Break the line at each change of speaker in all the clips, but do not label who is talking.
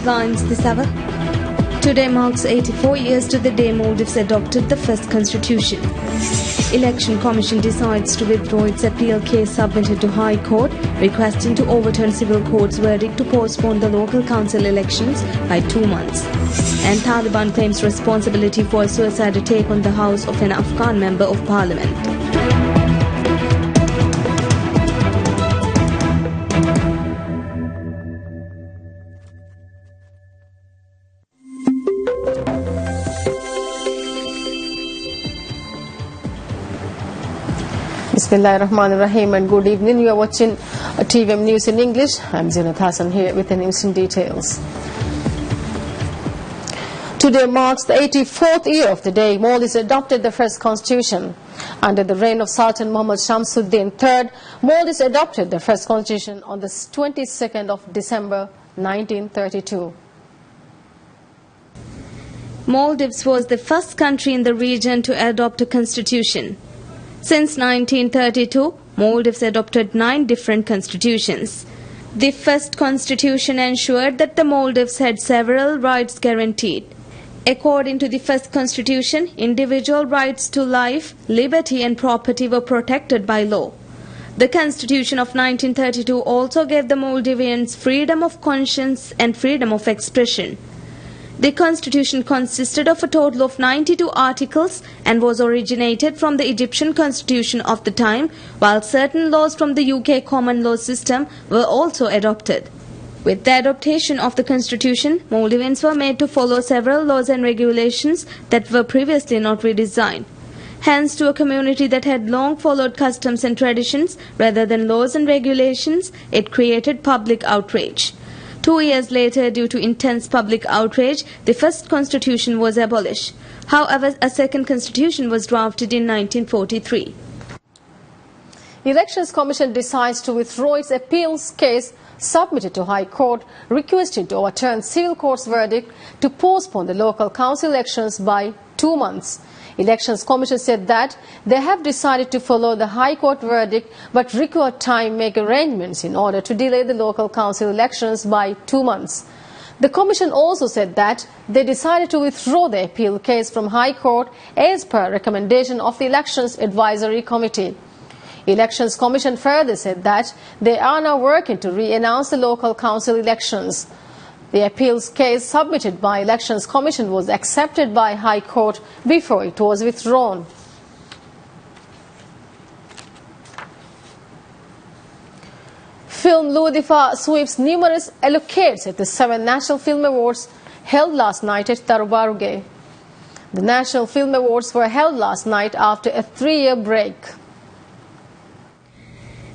headlines this hour. Today marks 84 years to the day Maldives adopted the first constitution. Election Commission decides to withdraw its appeal case submitted to High Court, requesting to overturn Civil Court's verdict to postpone the local council elections by 2 months. And Taliban claims responsibility for a suicide attack on the house of an Afghan member of parliament.
Bismillahirrahmanirrahim and good evening. You are watching TVM News in English. I'm Zinat Hassan here with the news in details. Today marks the 84th year of the day Maldives adopted the first constitution. Under the reign of Sultan Muhammad Shamsuddin III, Maldives adopted the first constitution on the 22nd of December 1932.
Maldives was the first country in the region to adopt a constitution. Since 1932, Maldives adopted 9 different constitutions. The first constitution ensured that the Maldives had several rights guaranteed. According to the first constitution, individual rights to life, liberty and property were protected by law. The Constitution of 1932 also gave the Maldivians freedom of conscience and freedom of expression. The constitution consisted of a total of 92 articles and was originated from the Egyptian constitution of the time, while certain laws from the UK common law system were also adopted. With the adoption of the constitution, Maldivians were made to follow several laws and regulations that were previously not redesigned. Hence, to a community that had long followed customs and traditions rather than laws and regulations, it created public outrage. 2 years later, due to intense public outrage, the first constitution was abolished. However, a second constitution was drafted in 1943.
Elections Commission decides to withdraw its appeals case submitted to High Court, requesting to overturn Civil Court's verdict to postpone the local council elections by 2 months. Elections Commission said that they have decided to follow the High Court verdict but require time make arrangements in order to delay the local council elections by 2 months. The Commission also said that they decided to withdraw the appeal case from High Court as per recommendation of the Elections Advisory Committee. Elections Commission further said that they are now working to re-announce the local council elections. The appeals case submitted by Elections Commission was accepted by High Court before it was withdrawn. Film Ludifa sweeps numerous allocates at the 7 National Film Awards held last night at Tarubaruge. The National Film Awards were held last night after a 3-year break.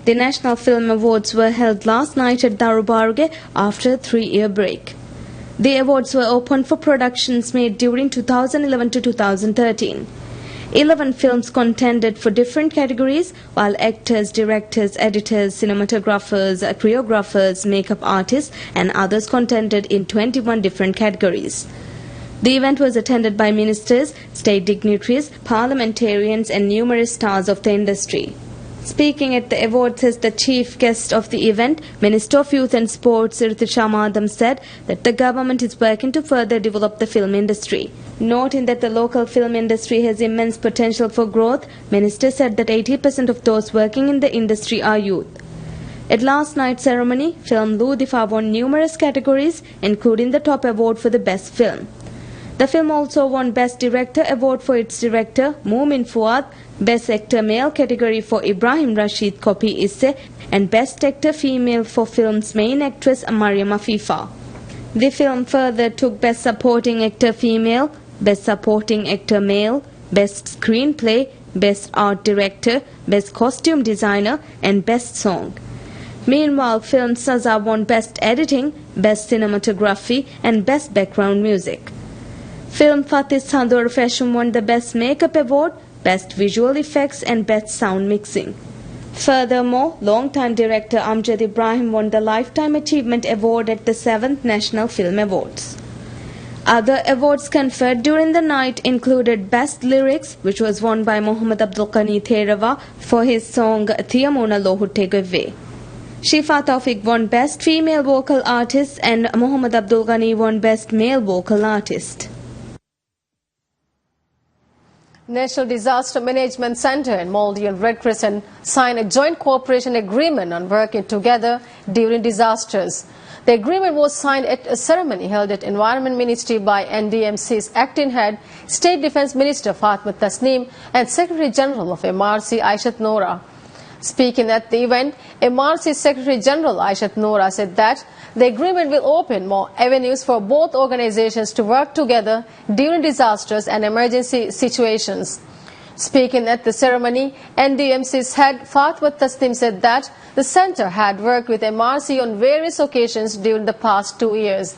The National Film Awards were held last night at Tarubaruge after a 3-year break. The awards were open for productions made during 2011 to 2013. 11 films contended for different categories, while actors, directors, editors, cinematographers, choreographers, makeup artists and others contended in 21 different categories. The event was attended by ministers, state dignitaries, parliamentarians and numerous stars of the industry. Speaking at the awards as the chief guest of the event, Minister of Youth and Sports Irtisha Madam said that the government is working to further develop the film industry. Noting that the local film industry has immense potential for growth, Minister said that 80% of those working in the industry are youth. At last night's ceremony, film Ludifa won numerous categories, including the top award for the best film. The film also won Best Director award for its director, Mumin Fuad, Best Actor Male category for Ibrahim Rashid Kopi Isse, and Best Actor Female for film's main actress Mariam Afifa. The film further took Best Supporting Actor Female, Best Supporting Actor Male, Best Screenplay, Best Art Director, Best Costume Designer, and Best Song. Meanwhile, film Saza won Best Editing, Best Cinematography, and Best Background Music. Film Fatih Sandur Fashion won the Best Makeup Award, Best Visual Effects and Best Sound Mixing. Furthermore, longtime director Amjad Ibrahim won the Lifetime Achievement Award at the 7th National Film Awards. Other awards conferred during the night included Best Lyrics, which was won by Muhammad Abdul Qani Therawa for his song Thiyamona Lohutegeve. Shifa Tawfiq won Best Female Vocal Artist and Mohammad Abdul Ghani won Best Male Vocal Artist.
National Disaster Management Center and Maldivian Red Crescent signed a joint cooperation agreement on working together during disasters. The agreement was signed at a ceremony held at Environment Ministry by NDMC's acting head, State Defence Minister Fatma Tasneem and Secretary General of MRC Aishat Nora. Speaking at the event, MRC Secretary General Aishat Nora said that the agreement will open more avenues for both organizations to work together during disasters and emergency situations. Speaking at the ceremony, NDMC's head Fatma Tasneem said that the center had worked with MRC on various occasions during the past 2 years.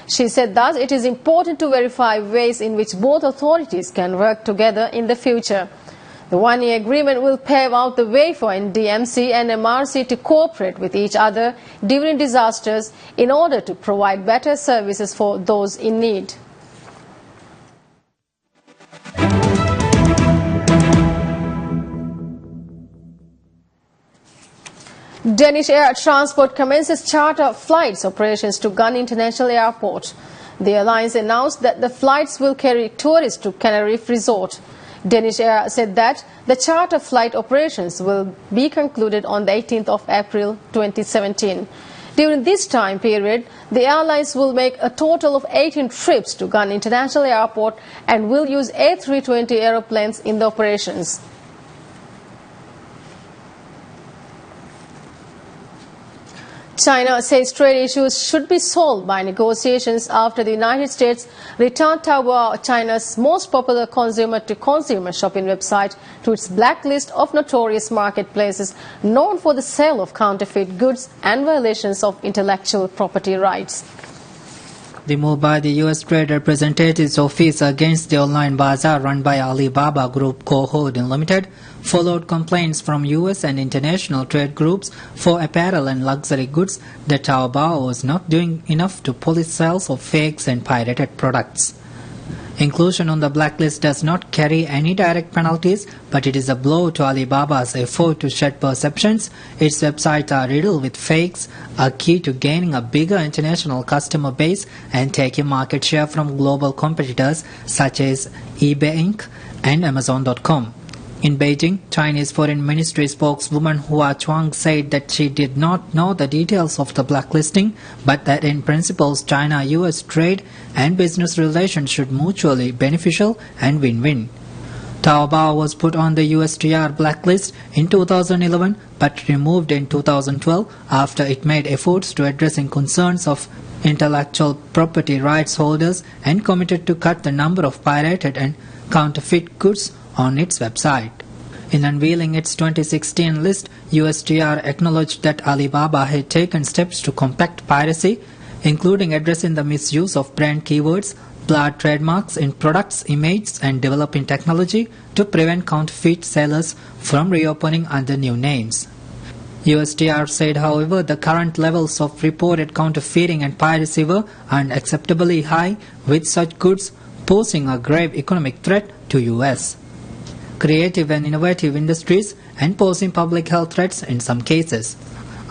She said thus it is important to verify ways in which both authorities can work together in the future. The one-year agreement will pave out the way for NDMC and MRC to cooperate with each other during disasters in order to provide better services for those in need. Danish Air Transport commences charter flights operations to Gun International Airport. The airlines announced that the flights will carry tourists to Canary Reef Resort. Danish Air said that the charter flight operations will be concluded on the 18th of April 2017. During this time period, the airlines will make a total of 18 trips to Gun International Airport and will use A320 aeroplanes in the operations. China says trade issues should be solved by negotiations after the United States returned Taobao, China's most popular consumer-to-consumer shopping website, to its blacklist of notorious marketplaces known for the sale of counterfeit goods and violations of intellectual property rights.
The move by the U.S. Trade Representative's Office against the online bazaar run by Alibaba Group Co. Holding Limited followed complaints from U.S. and international trade groups for apparel and luxury goods that Taobao was not doing enough to police sales of fakes and pirated products. Inclusion on the blacklist does not carry any direct penalties, but it is a blow to Alibaba's effort to shed perceptions. Its websites are riddled with fakes, a key to gaining a bigger international customer base and taking market share from global competitors such as eBay Inc. and Amazon.com. In Beijing, Chinese Foreign Ministry spokeswoman Hua Chuang said that she did not know the details of the blacklisting, but that in principle China-US trade and business relations should mutually beneficial and win-win. Taobao was put on the USTR blacklist in 2011 but removed in 2012 after it made efforts to addressing concerns of intellectual property rights holders and committed to cut the number of pirated and counterfeit goods on its website. In unveiling its 2016 list, USTR acknowledged that Alibaba had taken steps to combat piracy, including addressing the misuse of brand keywords, blurred trademarks in products' images, and developing technology to prevent counterfeit sellers from reopening under new names. USTR said, however, the current levels of reported counterfeiting and piracy were unacceptably high, with such goods posing a grave economic threat to U.S. creative and innovative industries and posing public health threats in some cases.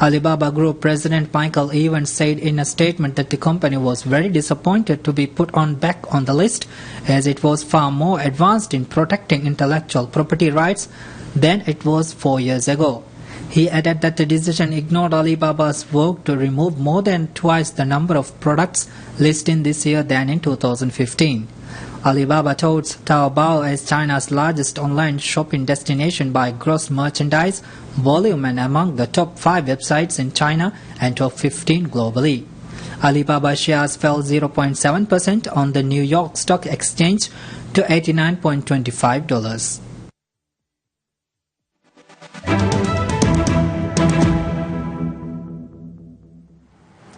Alibaba Group President Michael Evans said in a statement that the company was very disappointed to be put back on the list, as it was far more advanced in protecting intellectual property rights than it was 4 years ago. He added that the decision ignored Alibaba's work to remove more than twice the number of products listed this year than in 2015. Alibaba touts Taobao as China's largest online shopping destination by gross merchandise volume and among the top 5 websites in China and top 15 globally. Alibaba shares fell 0.7% on the New York Stock Exchange to $89.25.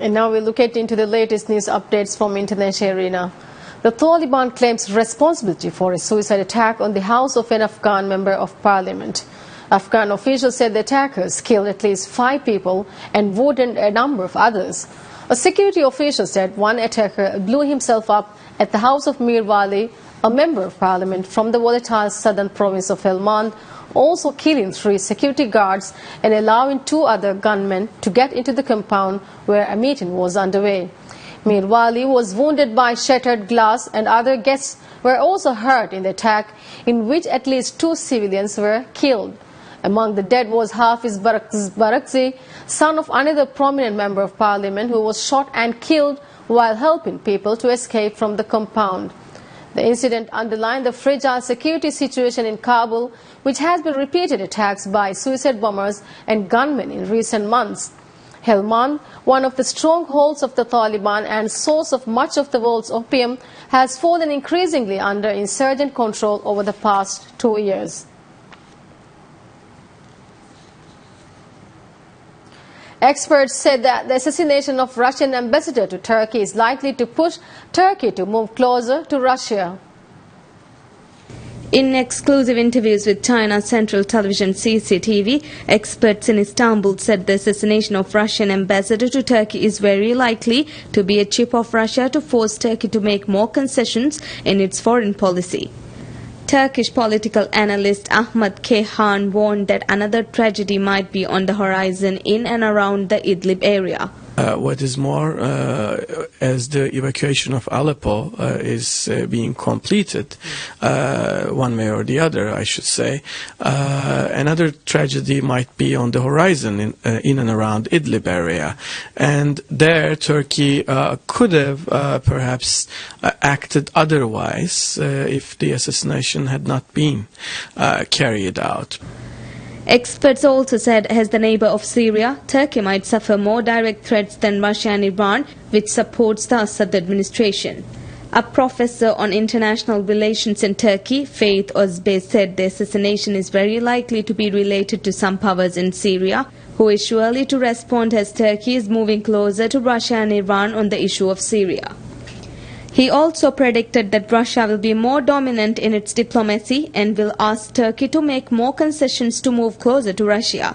And now we look into the latest news updates from international arena. The Taliban claims responsibility for a suicide attack on the house of an Afghan member of parliament. Afghan officials said the attackers killed at least 5 people and wounded a number of others. A security official said one attacker blew himself up at the house of Mir Wali, a member of parliament from the volatile southern province of Helmand, also killing 3 security guards and allowing 2 other gunmen to get into the compound where a meeting was underway. Mir Wali was wounded by shattered glass, and other guests were also hurt in the attack, in which at least 2 civilians were killed. Among the dead was Hafiz Barakzi, son of another prominent member of parliament, who was shot and killed while helping people to escape from the compound. The incident underlined the fragile security situation in Kabul, which has been repeated attacks by suicide bombers and gunmen in recent months. Helmand, one of the strongholds of the Taliban and source of much of the world's opium, has fallen increasingly under insurgent control over the past 2 years. Experts said that the assassination of Russian ambassador to Turkey is likely to push Turkey to move closer to Russia.
In exclusive interviews with China's central television CCTV, experts in Istanbul said the assassination of Russian ambassador to Turkey is very likely to be a chip of Russia to force Turkey to make more concessions in its foreign policy. Turkish political analyst Ahmet Kayhan warned that another tragedy might be on the horizon in and around the Idlib area.
What is more, as the evacuation of Aleppo is being completed, one way or the other, I should say, another tragedy might be on the horizon in and around Idlib area. And there, Turkey could have perhaps acted otherwise if the assassination had not been carried out.
Experts also said, as the neighbor of Syria, Turkey might suffer more direct threats than Russia and Iran, which supports the Assad administration. A professor on international relations in Turkey, Faith Özbey, said the assassination is very likely to be related to some powers in Syria, who is surely to respond as Turkey is moving closer to Russia and Iran on the issue of Syria. He also predicted that Russia will be more dominant in its diplomacy and will ask Turkey to make more concessions to move closer to Russia.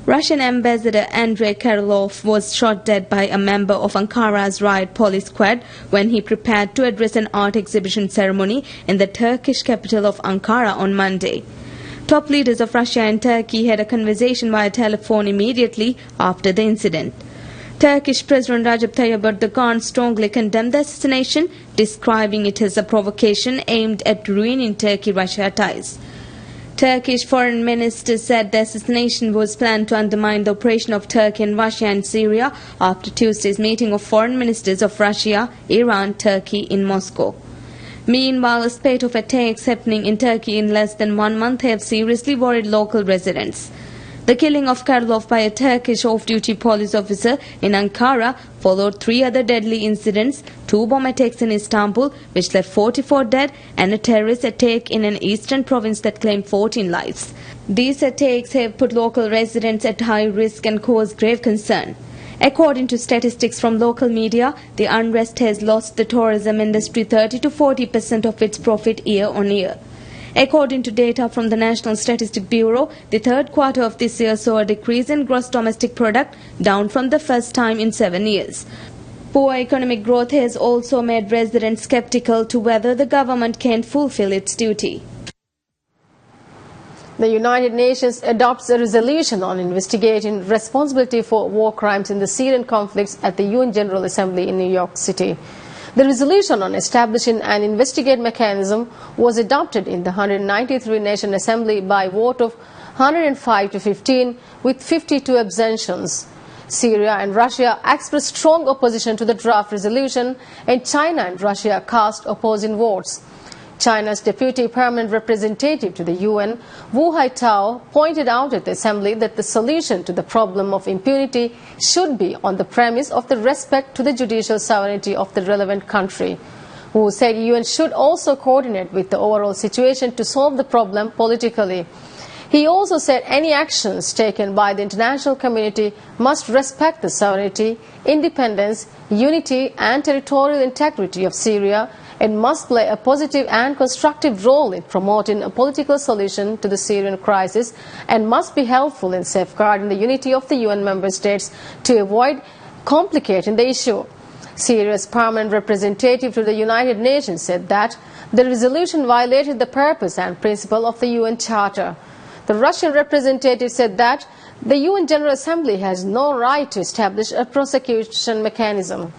Russian ambassador Andrei Karlov was shot dead by a member of Ankara's riot police squad when he prepared to address an art exhibition ceremony in the Turkish capital of Ankara on Monday. Top leaders of Russia and Turkey had a conversation via telephone immediately after the incident. Turkish President Recep Tayyip Erdogan strongly condemned the assassination, describing it as a provocation aimed at ruining Turkey-Russia ties. Turkish Foreign Minister said the assassination was planned to undermine the operation of Turkey in Russia and Syria after Tuesday's meeting of foreign ministers of Russia, Iran, Turkey in Moscow. Meanwhile, a spate of attacks happening in Turkey in less than 1 month have seriously worried local residents. The killing of Karlov by a Turkish off-duty police officer in Ankara followed 3 other deadly incidents, 2 bomb attacks in Istanbul, which left 44 dead, and a terrorist attack in an eastern province that claimed 14 lives. These attacks have put local residents at high risk and caused grave concern. According to statistics from local media, the unrest has lost the tourism industry 30 to 40% of its profit year on year. According to data from the National Statistics Bureau, the third quarter of this year saw a decrease in gross domestic product, down from the first time in 7 years. Poor economic growth has also made residents skeptical to whether the government can fulfill its duty.
The United Nations adopts a resolution on investigating responsibility for war crimes in the Syrian conflicts at the UN General Assembly in New York City. The resolution on establishing an investigate mechanism was adopted in the 193-nation assembly by a vote of 105 to 15 with 52 abstentions. Syria and Russia expressed strong opposition to the draft resolution, and China and Russia cast opposing votes. China's deputy permanent representative to the UN, Wu Haitao, pointed out at the assembly that the solution to the problem of impunity should be on the premise of the respect to the judicial sovereignty of the relevant country. Wu said the UN should also coordinate with the overall situation to solve the problem politically. He also said any actions taken by the international community must respect the sovereignty, independence, unity and territorial integrity of Syria, and must play a positive and constructive role in promoting a political solution to the Syrian crisis, and must be helpful in safeguarding the unity of the UN member states to avoid complicating the issue. Syria's permanent representative to the United Nations said that the resolution violated the purpose and principle of the UN Charter. The Russian representative said that the UN General Assembly has no right to establish a prosecution mechanism.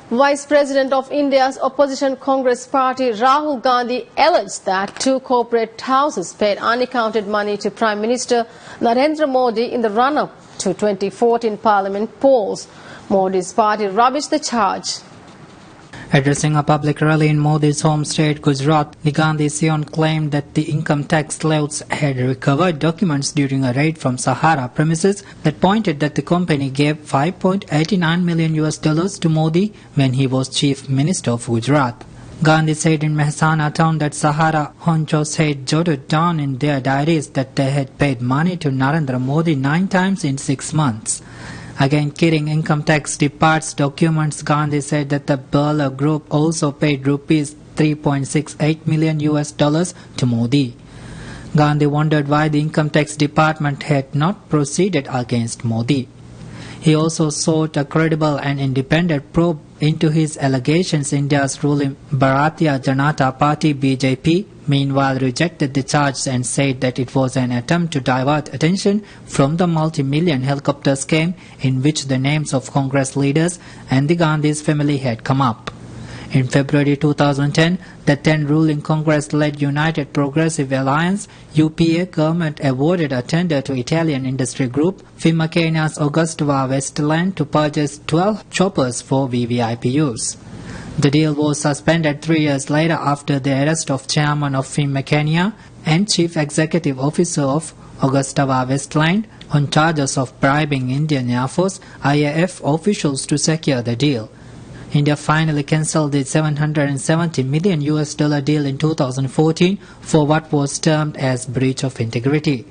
Vice President of India's opposition Congress party Rahul Gandhi alleged that two corporate houses paid unaccounted money to Prime Minister Narendra Modi in the run-up to 2014 Parliament polls. Modi's party rubbished the charge.
Addressing a public rally in Modi's home state, Gujarat, the Gandhi Sion claimed that the income tax sleuths had recovered documents during a raid from Sahara premises that pointed that the company gave $5.89 million to Modi when he was Chief Minister of Gujarat. Gandhi said in Mehsana town that Sahara honchos had jotted down in their diaries that they had paid money to Narendra Modi 9 times in 6 months. Again, kidding income tax departs documents, Gandhi said that the Birla Group also paid rupees $3.68 million to Modi. Gandhi wondered why the income tax department had not proceeded against Modi. He also sought a credible and independent probe into his allegations. India's ruling Bharatiya Janata Party BJP meanwhile rejected the charge and said that it was an attempt to divert attention from the multi-million helicopter scheme in which the names of Congress leaders and the Gandhi's family had come up. In February 2010, the then ruling Congress-led United Progressive Alliance UPA government awarded a tender to Italian industry group Finmeccania's Augustava Westland to purchase 12 choppers for VVIP use. The deal was suspended 3 years later after the arrest of chairman of Finmeccania and chief executive officer of Augustava Westland on charges of bribing Indian Air Force IAF officials to secure the deal. India finally cancelled the $770 million deal in 2014 for what was termed as breach of integrity.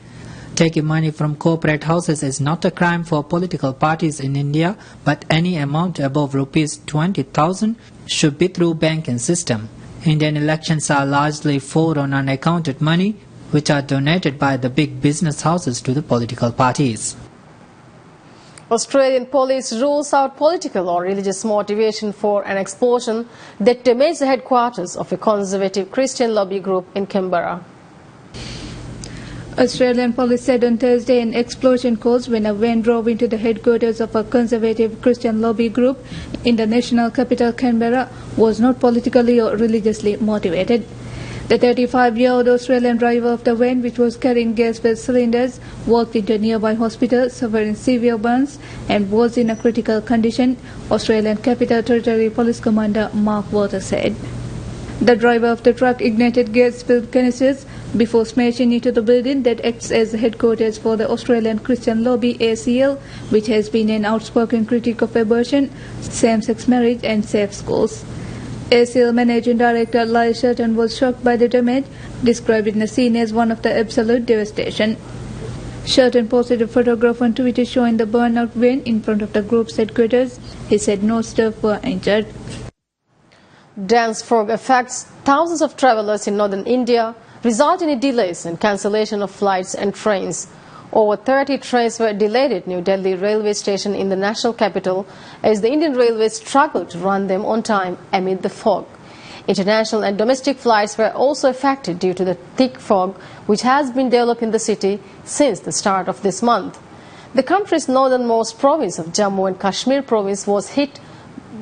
Taking money from corporate houses is not a crime for political parties in India, but any amount above rupees 20,000 should be through banking system. Indian elections are largely fought on unaccounted money, which are donated by the big business houses to the political parties.
Australian police rules out political or religious motivation for an explosion that damaged the headquarters of a conservative Christian lobby group in Canberra.
Australian police said on Thursday an explosion caused when a van drove into the headquarters of a conservative Christian lobby group in the national capital Canberra was not politically or religiously motivated. The 35-year-old Australian driver of the van, which was carrying gas-filled cylinders, walked into a nearby hospital, suffering severe burns, and was in a critical condition, Australian Capital Territory Police Commander Mark Walter said. The driver of the truck ignited gas-filled canisters before smashing into the building that acts as the headquarters for the Australian Christian lobby ACL, which has been an outspoken critic of abortion, same-sex marriage and safe schools. ACL Managing Director Lyle Shelton was shocked by the damage, describing the scene as one of the absolute devastation. Shelton posted a photograph on Twitter showing the burnout van in front of the group's headquarters. He said no staff were injured.
Dense fog affects thousands of travellers in northern India, resulting in delays and cancellation of flights and trains. Over 30 trains were delayed at New Delhi railway station in the national capital as the Indian Railways struggled to run them on time amid the fog. International and domestic flights were also affected due to the thick fog which has been developed in the city since the start of this month. The country's northernmost province of Jammu and Kashmir province was hit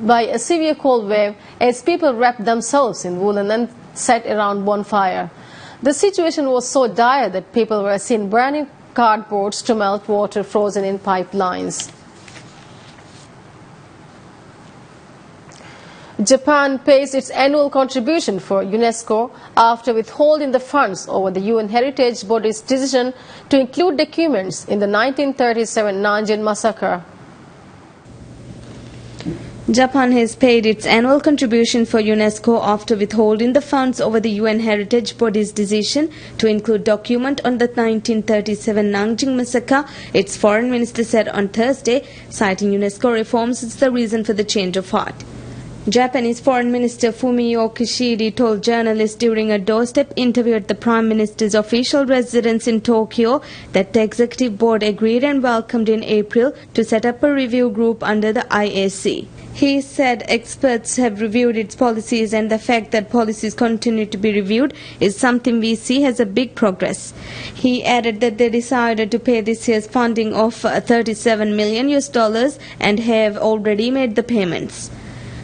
by a severe cold wave as people wrapped themselves in woolen and sat around bonfire. The situation was so dire that people were seen burning cardboards to melt water frozen in pipelines. Japan pays its annual contribution for UNESCO after withholding the funds over the UN Heritage Body's decision to include documents in the 1937 Nanjing massacre.
Japan has paid its annual contribution for UNESCO after withholding the funds over the UN Heritage Body's decision to include document on the 1937 Nanjing massacre, its foreign minister said on Thursday, citing UNESCO reforms as the reason for the change of heart. Japanese Foreign Minister Fumio Kishida told journalists during a doorstep interview at the Prime Minister's official residence in Tokyo that the executive board agreed and welcomed in April to set up a review group under the IAC. He said experts have reviewed its policies and the fact that policies continue to be reviewed is something we see as a big progress. He added that they decided to pay this year's funding of $37 million and have already made the payments.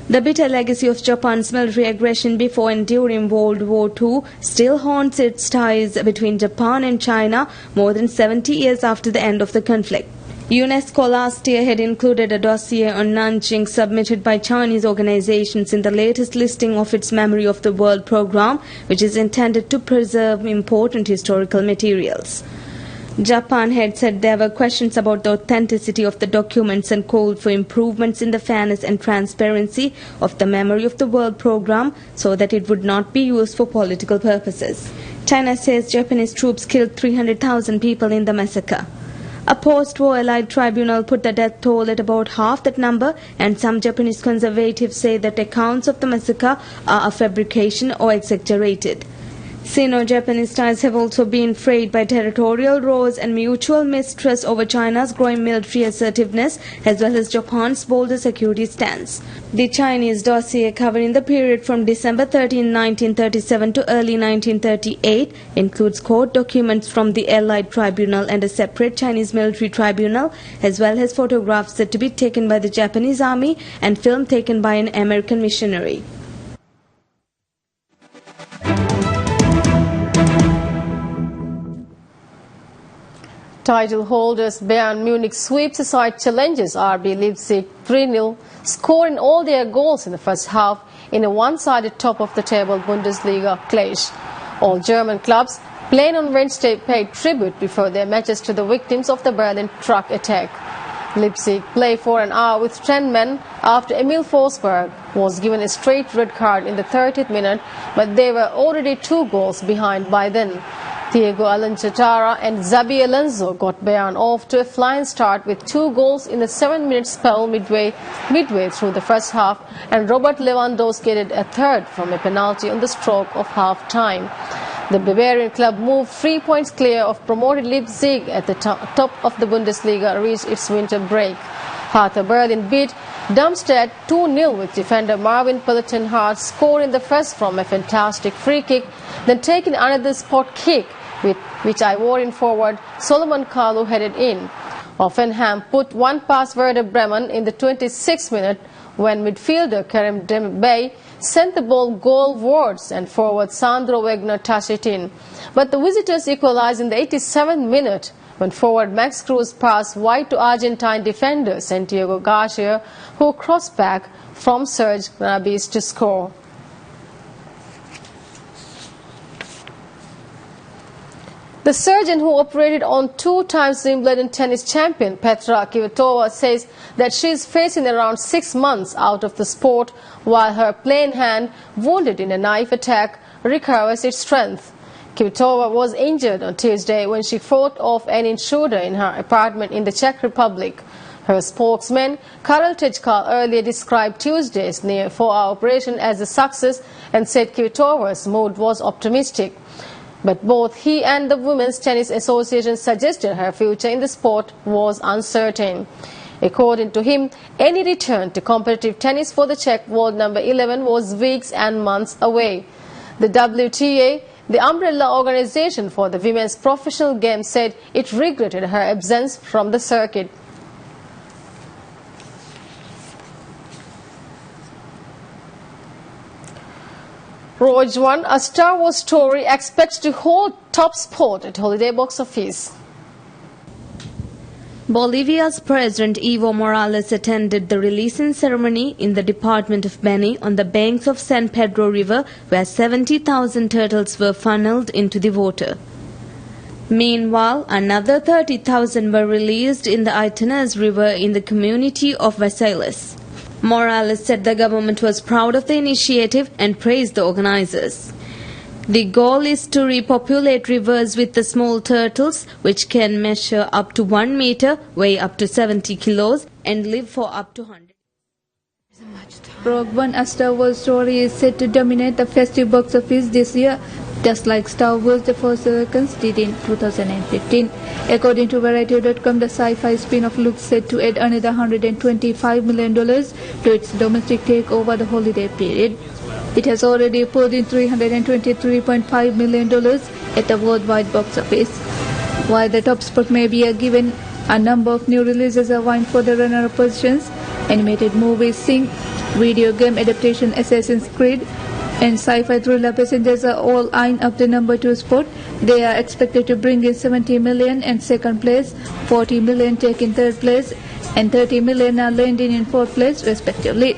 The bitter legacy of Japan's military aggression before and during World War II still haunts its ties between Japan and China more than 70 years after the end of the conflict. UNESCO last year had included a dossier on Nanjing submitted by Chinese organizations in the latest listing of its Memory of the World program, which is intended to preserve important historical materials. Japan had said there were questions about the authenticity of the documents and called for improvements in the fairness and transparency of the Memory of the World program so that it would not be used for political purposes. China says Japanese troops killed 300,000 people in the massacre. A post-war Allied tribunal put the death toll at about half that number, and some Japanese conservatives say that accounts of the massacre are a fabrication or exaggerated. Sino-Japanese ties have also been frayed by territorial rows and mutual mistrust over China's growing military assertiveness as well as Japan's bolder security stance. The Chinese dossier covering the period from December 13, 1937 to early 1938 includes court documents from the Allied Tribunal and a separate Chinese military tribunal, as well as photographs said to be taken by the Japanese army and film taken by an American missionary.
Title holders Bayern Munich sweeps aside challenges RB Leipzig 3-0, scoring all their goals in the first half in a one-sided top-of-the-table Bundesliga clash. All German clubs playing on Wednesday paid tribute before their matches to the victims of the Berlin truck attack. Leipzig played for an hour with 10 men after Emil Forsberg was given a straight red card in the 30th minute, but they were already 2 goals behind by then. Thiago Alcantara and Xabi Alonso got Bayern off to a flying start with 2 goals in a 7-minute spell midway through the first half, and Robert Lewandowski added a third from a penalty on the stroke of half-time. The Bavarian club moved 3 points clear of promoted Leipzig at the top of the Bundesliga reached its winter break. Hertha Berlin beat Darmstadt 2-0 with defender Marvin Pelletier scoring the first from a fantastic free kick, then taking another spot kick with which Ivorian forward Solomon Kalou headed in. Hoffenheim put one past Werder Bremen in the 26th minute when midfielder Kerem Demirbay sent the ball goalwards and forward Sandro Wagner touched it in. But the visitors equalized in the 87th minute when forward Max Cruz passed wide to Argentine defender Santiago Garcia, who crossed back from Serge Gnabry to score. The surgeon who operated on 2-time Wimbledon tennis champion Petra Kvitova says that she is facing around 6 months out of the sport while her plain hand, wounded in a knife attack, recovers its strength. Kvitova was injured on Tuesday when she fought off an intruder in her apartment in the Czech Republic. Her spokesman, Karel Tejka, earlier described Tuesday's near 4-hour operation as a success and said Kvitova's mood was optimistic. But both he and the Women's Tennis Association suggested her future in the sport was uncertain. According to him, any return to competitive tennis for the Czech world number 11 was weeks and months away. The WTA, the umbrella organization for the women's professional game, said it regretted her absence from the circuit. Rogue One, a Star Wars story, expects to hold top spot at holiday box office.
Bolivia's President Evo Morales attended the releasing ceremony in the department of Beni on the banks of San Pedro River, where 70,000 turtles were funneled into the water. Meanwhile, another 30,000 were released in the Itanes River in the community of Seychelles. Morales said the government was proud of the initiative and praised the organizers. The goal is to repopulate rivers with the small turtles, which can measure up to 1 meter, weigh up to 70 kilos, and live for up to 100.
Rogue One, a Star Wars story, is set to dominate the festive box office this year, just like Star Wars The Force Awakens did in 2015. According to Variety.com, the sci-fi spin-off looks set to add another $125 million to its domestic take over the holiday period. It has already pulled in $323.5 million at the worldwide box office. While the top spot may be a given, a number of new releases are vying for the runner-up positions. Animated movies Sing, video game adaptation Assassin's Creed, and sci-fi thriller Passengers are all eyeing up the number 2 spot. They are expected to bring in $70 million in second place, $40 million taking third place, and $30 million are landing in fourth place respectively.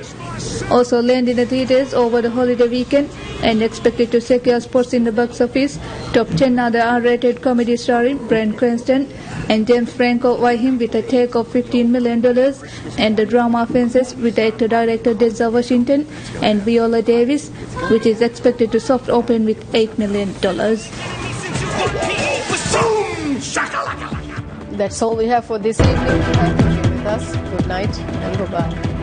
Also land in the theaters over the holiday weekend and expected to secure spots in the box office. Top 10 are the R-rated comedy starring Bryan Cranston and James Franco vie him with a take of $15 million, and the drama Fences with actor-director Denzel Washington and Viola Davis, which is expected to soft open with $8 million.
That's all we have for this evening. Thank you for being with us. Good night and goodbye.